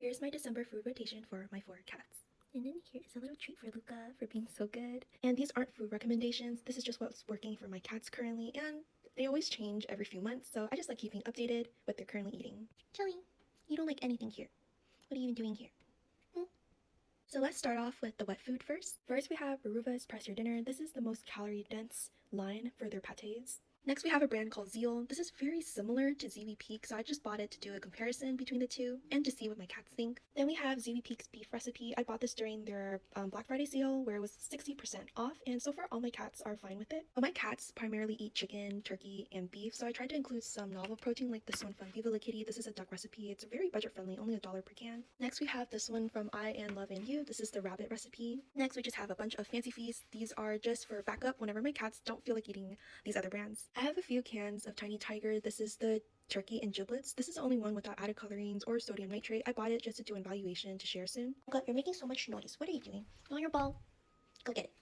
Here's my December food rotation for my 4 cats. And then here is a little treat for Luca for being so good. And these aren't food recommendations. This is just what's working for my cats currently, and they always change every few months, so I just like keeping updated what they're currently eating. Joey, you don't like anything here. What are you even doing here? So let's start off with the wet food first. First we have Baruva's Press Your Dinner. This is the most calorie dense line for their pâtés. Next we have a brand called Zeal. This is very similar to Ziwi Peak, so I just bought it to do a comparison between the two and to see what my cats think. Then we have Ziwi Peak's beef recipe. I bought this during their Black Friday sale where it was 60% off, and so far all my cats are fine with it. But my cats primarily eat chicken, turkey, and beef, so I tried to include some novel protein like this one from Viva La Kitty. This is a duck recipe. It's very budget friendly, only $1 per can. Next we have this one from I and Love and You. This is the rabbit recipe. Next we just have a bunch of Fancy Feasts. These are just for backup whenever my cats don't feel like eating these other brands. I have a few cans of Tiny Tiger. This is the turkey and giblets. This is the only one without added colorings or sodium nitrate. I bought it just to do an evaluation to share soon. God, you're making so much noise. What are you doing? You want your ball? Go get it.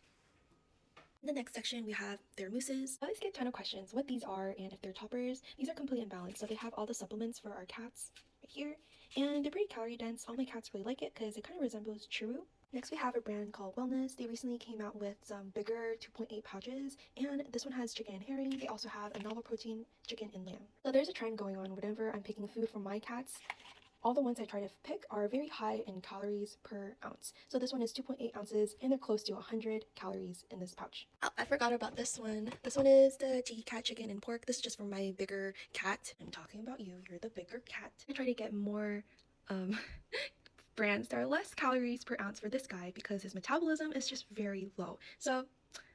In the next section, we have their mousses. I always get a ton of questions what these are and if they're toppers. These are complete and balanced, so they have all the supplements for our cats right here. And they're pretty calorie dense. All my cats really like it because it kind of resembles churro. Next we have a brand called Wellness. They recently came out with some bigger 2.8 pouches, and this one has chicken and herring. They also have a novel protein chicken and lamb. So there's a trend going on whenever I'm picking food for my cats. All the ones I try to pick are very high in calories per ounce. So this one is 2.8 ounces and they're close to 100 calories in this pouch. Oh, I forgot about this one. This one is the Tiki Cat chicken and pork. This is just for my bigger cat. I'm talking about you. You're the bigger cat. I try to get more brands that are less calories per ounce for this guy because his metabolism is just very low. So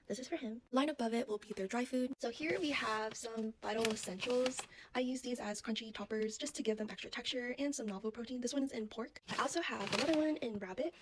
this is for him. Line above it will be their dry food. So here we have some Vital Essentials. I use these as crunchy toppers just to give them extra texture and some novel protein. This one is in pork. I also have another one in rabbit.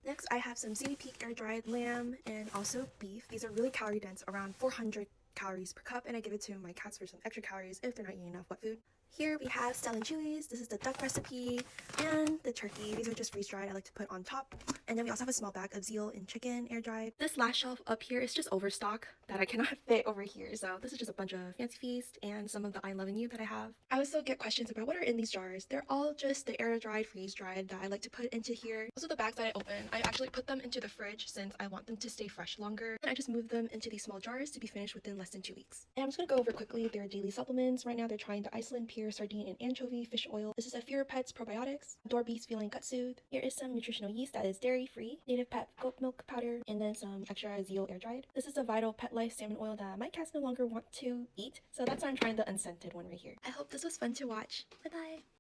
Next, I have some Ziwi Peak air dried lamb and also beef. These are really calorie dense, around 400 calories per cup, and I give it to my cats for some extra calories if they're not eating enough wet food. Here we have Stella and Chewy's. This is the duck recipe and the turkey. These are just freeze dried. I like to put on top. And then we also have a small bag of Zeal and chicken air dried. This last shelf up here is just overstock that I cannot fit over here. So this is just a bunch of Fancy Feast and some of the I Love and You that I have. I also get questions about what are in these jars. They're all just the air dried, freeze dried that I like to put into here. Also the bags that I open, I actually put them into the fridge since I want them to stay fresh longer. And I just move them into these small jars to be finished within less than 2 weeks. And I'm just gonna go over quickly their daily supplements. Right now they're trying the Iceland Pier Sardine and Anchovy Fish Oil. This is a Fear Pets Probiotics, Door Beast Feeling Gut Soothe. Here is some nutritional yeast that is dairy free, native pet goat milk powder, and then some extra Zeal air dried. This is a Vital Pet Life salmon oil that my cats no longer want to eat, so that's why I'm trying the unscented one right here. I hope this was fun to watch. Bye bye.